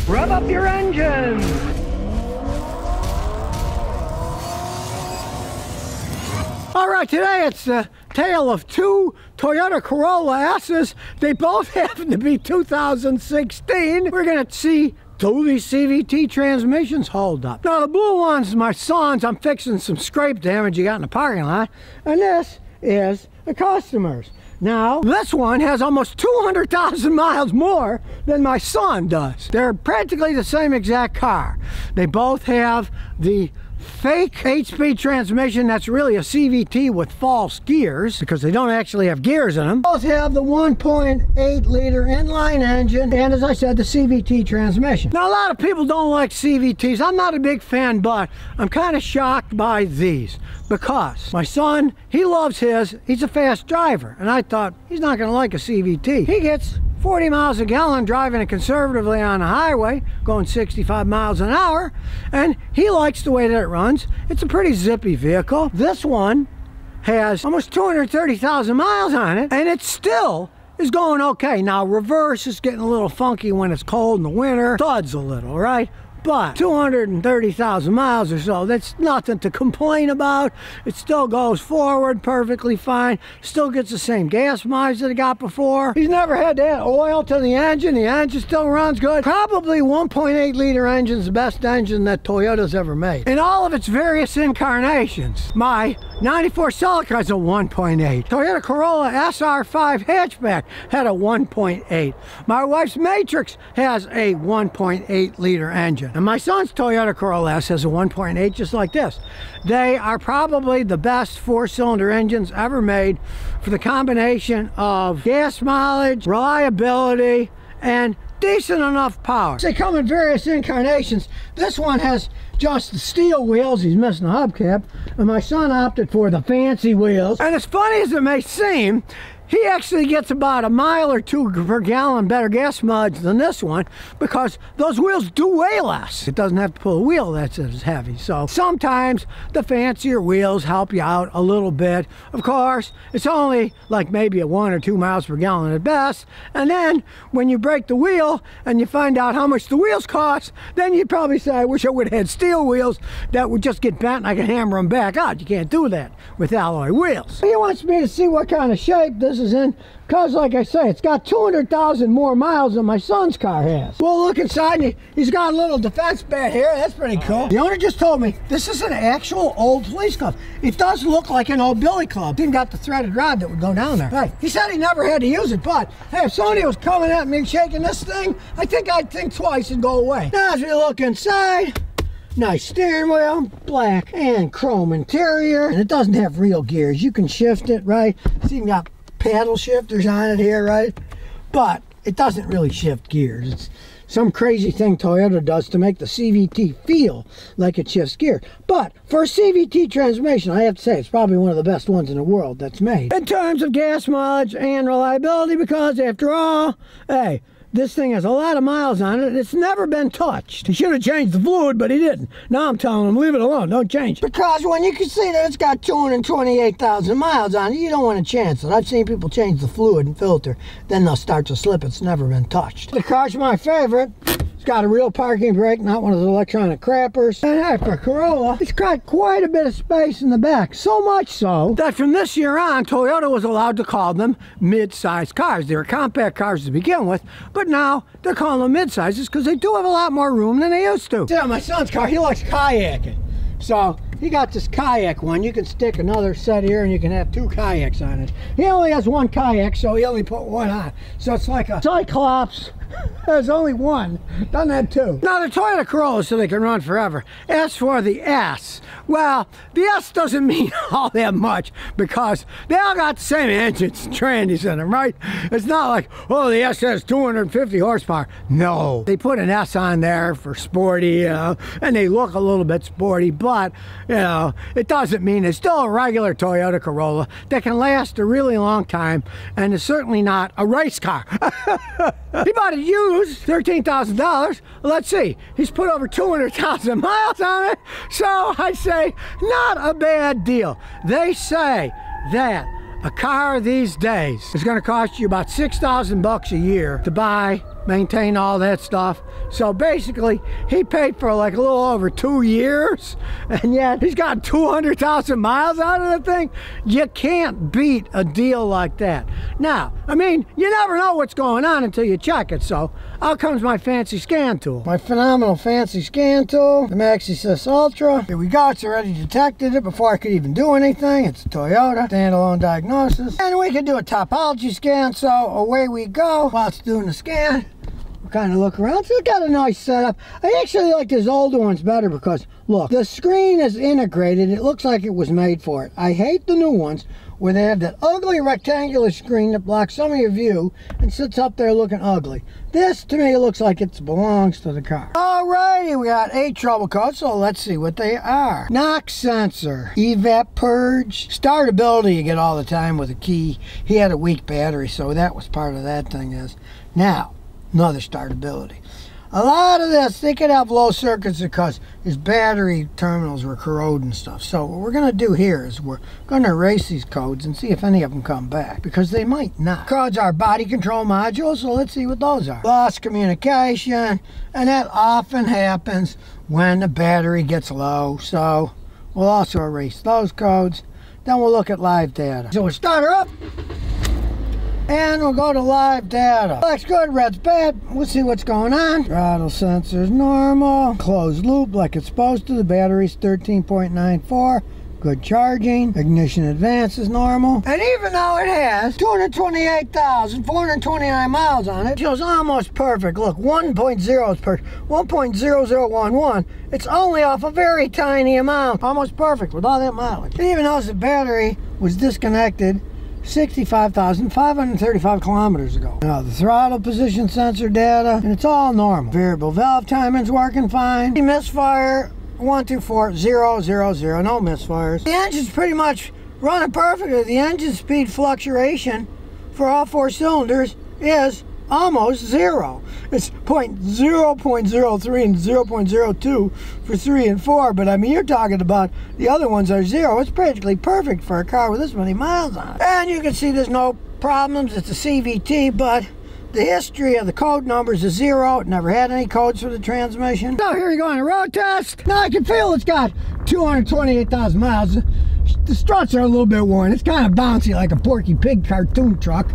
Rev up your engines! All right, today it's the tale of two Toyota Corolla S's. They both happen to be 2016. We're gonna see, do these CVT transmissions hold up? Now the blue one's my son's. I'm fixing some scrape damage you got in the parking lot. And this is the customer's. Now, this one has almost 200,000 miles more than my son does. They're practically the same exact car. They both have the fake 8-speed transmission that's really a CVT with false gears because they don't actually have gears in them. Both have the 1.8 liter inline engine and, as I said, the CVT transmission. Now a lot of people don't like CVTs. I'm not a big fan, but I'm kind of shocked by these because my son, he loves his. He's a fast driver and I thought he's not going to like a CVT. He gets 40 miles a gallon driving it conservatively on the highway, going 65 miles an hour, and he likes the way that it runs. It's a pretty zippy vehicle. This one has almost 230,000 miles on it, and it still is going okay. Now, reverse is getting a little funky when it's cold in the winter. Thuds a little, right? But 230,000 miles or so, that's nothing to complain about. It still goes forward perfectly fine. Still gets the same gas mileage that it got before. He's never had to add oil to the engine. The engine still runs good. Probably 1.8 liter engine's the best engine that Toyota's ever made. In all of its various incarnations. My 94 Celica has a 1.8. Toyota Corolla SR5 hatchback had a 1.8. My wife's Matrix has a 1.8 liter engine. And my son's Toyota Corolla S has a 1.8 just like this. They are probably the best 4-cylinder engines ever made for the combination of gas mileage, reliability, and decent enough power. They come in various incarnations. This one has just the steel wheels. He's missing the hubcap. And my son opted for the fancy wheels. And as funny as it may seem, he actually gets about a mile or two per gallon better gas mileage than this one because those wheels do weigh less. It doesn't have to pull a wheel that's as heavy. So sometimes the fancier wheels help you out a little bit. Of course, it's only like maybe a 1 or 2 miles per gallon at best. And then when you break the wheel and you find out how much the wheels cost, then you'd probably say, I wish I would have had steel wheels that would just get bent and I could hammer them back out. You can't do that with alloy wheels. He wants me to see what kind of shape this is in because, like I say, it's got 200,000 more miles than my son's car has. We'll look inside and he's got a little defense bed here. That's pretty cool. The owner just told me this is an actual old police club. It does look like an old billy club. Even got the threaded rod that would go down there. Right. He said he never had to use it, but hey, if somebody was coming at me and shaking this thing, I think I'd think twice and go away. Now as we look inside, nice steering wheel, black and chrome interior, and it doesn't have real gears. You can shift it, right? It's even got paddle shifters on it here, right? But it doesn't really shift gears. It's some crazy thing Toyota does to make the CVT feel like it shifts gear. But for a CVT transmission, I have to say it's probably one of the best ones in the world that's made in terms of gas mileage and reliability, because after all, hey, this thing has a lot of miles on it and it's never been touched. He should have changed the fluid, but he didn't. Now I'm telling him, leave it alone, don't change it. Because when you can see that it's got 228,000 miles on it, you don't want to chance it. I've seen people change the fluid and filter, then they'll start to slip. It's never been touched. The car's my favorite. It's got a real parking brake, not one of those electronic crappers. And hey, for a Corolla, it's got quite a bit of space in the back. So much so that from this year on, Toyota was allowed to call them mid-sized cars. They were compact cars to begin with, but now they're calling them mid-sizes because they do have a lot more room than they used to. Yeah, my son's car, he likes kayaking. So he got this kayak one. You can stick another set here and you can have 2 kayaks on it. He only has 1 kayak, so he only put 1 on. So it's like a Cyclops. There's only 1, doesn't have 2. Now the Toyota Corolla, so they can run forever. As for the S, well, the S doesn't mean all that much because they all got the same engines and trannies in them, right? It's not like, oh, the S has 250 horsepower. No, they put an S on there for sporty, you know, and they look a little bit sporty, but, you know, it doesn't mean it's still a regular Toyota Corolla that can last a really long time and is certainly not a race car. He bought it used, $13,000. Let's see, he's put over 200,000 miles on it, so I'd say not a bad deal. They say that a car these days is going to cost you about $6,000 a year to buy maintain all that stuff. So basically, he paid for like a little over 2 years, and yet he's got 200,000 miles out of the thing. You can't beat a deal like that. Now, I mean, you never know what's going on until you check it. So out comes my fancy scan tool. My phenomenal fancy scan tool, the MaxiSys Ultra. Here we go, it's already detected it before I could even do anything. It's a Toyota standalone diagnosis. And we can do a topology scan, so away we go. While it's doing the scan, we'll kind of look around. So it's got a nice setup. I actually like his older ones better because, look, the screen is integrated. It looks like it was made for it. I hate the new ones where they have that ugly rectangular screen that blocks some of your view and sits up there looking ugly. This, to me, looks like it belongs to the car. Alrighty, we got 8 trouble codes, so let's see what they are. Knock sensor, evap purge, startability you get all the time with a key. He had a weak battery, so that was part of that thing is. Now, another startability. A lot of this, they could have low circuits because his battery terminals were corroding stuff. So what we're going to do here is we're going to erase these codes and see if any of them come back, because they might not. Codes are body control modules, so let's see what those are. Lost communication, and that often happens when the battery gets low. So we'll also erase those codes. Then we'll look at live data. So we'll start her up. And we'll go to live data. Black's good, red's bad. We'll see what's going on. Throttle sensor's normal. Closed loop like it's supposed to. The battery's 13.94. Good charging. Ignition advance is normal. And even though it has 228,429 miles on it, it feels almost perfect. Look, 1.0 is perfect. 1.0011. It's only off a very tiny amount. Almost perfect with all that mileage. It even knows the battery was disconnected 65,535 kilometers ago. Now the throttle position sensor data, and it's all normal. Variable valve timing's working fine. Misfire 124000, no misfires. The engine's pretty much running perfectly. The engine speed fluctuation for all 4 cylinders is almost 0. It's 0.03 and 0.02 for 3 and 4, but I mean, you're talking about the other ones are 0. It's practically perfect for a car with this many miles on it. And you can see there's no problems. It's a CVT, but the history of the code numbers is 0. It never had any codes for the transmission. So here we go on a road test. Now I can feel it's got 228,000 miles. The struts are a little bit worn. It's kind of bouncy like a Porky Pig cartoon truck.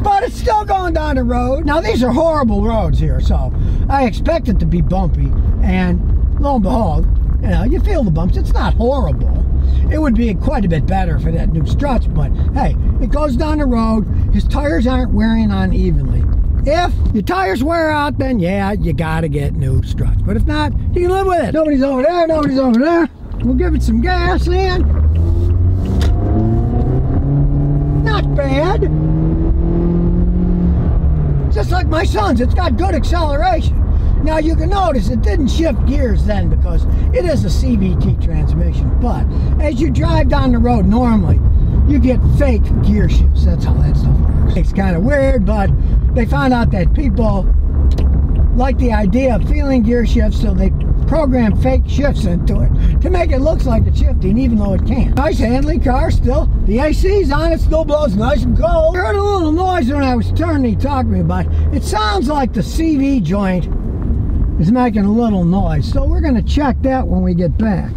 But it's still going down the road. Now these are horrible roads here, so I expect it to be bumpy. And lo and behold, you know, you feel the bumps. It's not horrible. It would be quite a bit better for that new struts, but hey, it goes down the road. His tires aren't wearing on evenly. If your tires wear out, then yeah, you gotta get new struts. But if not, you can live with it. Nobody's over there, nobody's over there. We'll give it some gas in. Not bad. Just like my son's, it's got good acceleration. Now you can notice it didn't shift gears then because it is a CVT transmission. But as you drive down the road normally, you get fake gear shifts. That's how that stuff works. It's kind of weird, but they found out that people like the idea of feeling gear shifts, so they program fake shifts into it to make it look like it's shifting even though it can't. Nice handling car still. The AC's on, it still blows nice and cold. I heard a little noise when I was turning, he talked to me about it. It sounds like the CV joint is making a little noise, so we're going to check that when we get back.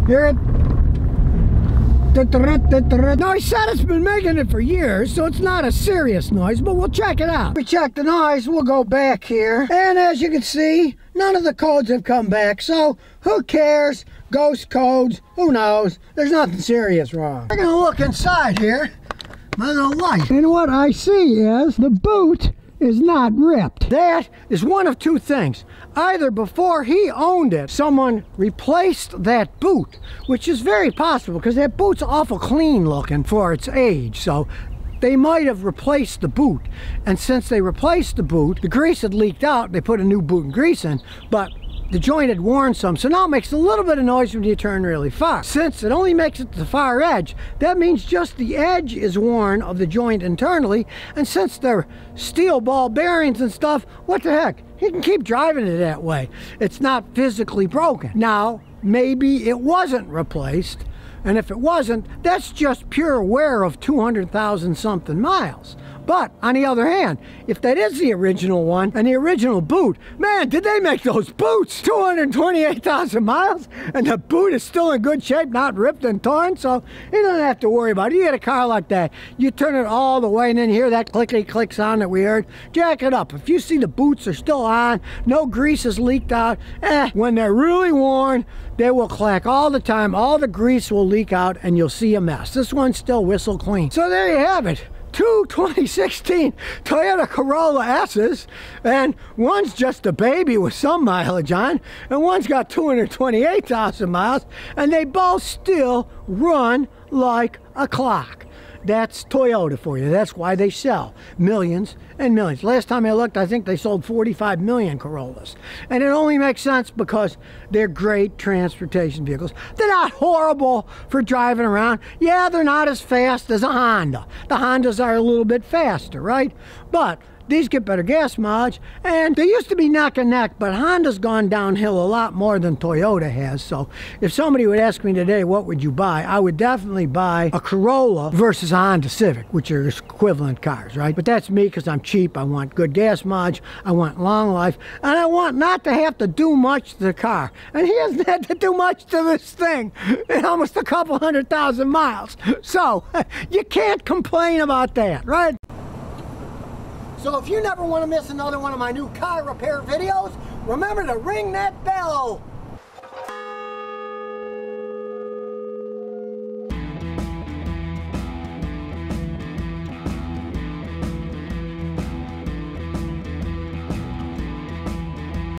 Hear it? Now he said it's been making it for years, so it's not a serious noise, but we'll check it out. We check the noise, we'll go back here, and as you can see, none of the codes have come back, so who cares? Ghost codes, who knows? There's nothing serious wrong. We're gonna look inside here, my little light. And what I see is the boot is not ripped. That is one of two things. Either before he owned it, someone replaced that boot, which is very possible because that boot's awful clean looking for its age. So they might have replaced the boot. And since they replaced the boot, the grease had leaked out. They put a new boot and grease in, but the joint had worn some, so now it makes a little bit of noise when you turn really far. Since it only makes it to the far edge, that means just the edge is worn of the joint internally, and since they're steel ball bearings and stuff, what the heck? He can keep driving it that way. It's not physically broken. Now, maybe it wasn't replaced, and if it wasn't, that's just pure wear of 200,000 something miles. But on the other hand, if that is the original one and the original boot, man, did they make those boots? 228,000 miles, and the boot is still in good shape, not ripped and torn, so you don't have to worry about it. You get a car like that, you turn it all the way and then hear that clickety-click sound that we heard, jack it up. If you see the boots are still on, no grease is leaked out, when they're really worn, they will clack all the time, all the grease will leak out, and you'll see a mess. This one's still whistle clean. So there you have it. Two 2016 Toyota Corolla S's, and one's just a baby with some mileage on, and one's got 228,000 miles, and they both still run like a clock. That's Toyota for you. That's why they sell millions and millions. Last time I looked, I think they sold 45 million Corollas. And it only makes sense because they're great transportation vehicles. They're not horrible for driving around. Yeah, they're not as fast as a Honda. The Hondas are a little bit faster, right? But these get better gas mileage, and they used to be neck and neck, but Honda's gone downhill a lot more than Toyota has. So if somebody would ask me today, what would you buy? I would definitely buy a Corolla versus a Honda Civic, which are equivalent cars, right? But that's me because I'm cheap. I want good gas mileage, I want long life, and I want not to have to do much to the car. And he hasn't had to do much to this thing in almost a couple 100,000 miles. So you can't complain about that, right? So if you never want to miss another one of my new car repair videos, remember to ring that bell.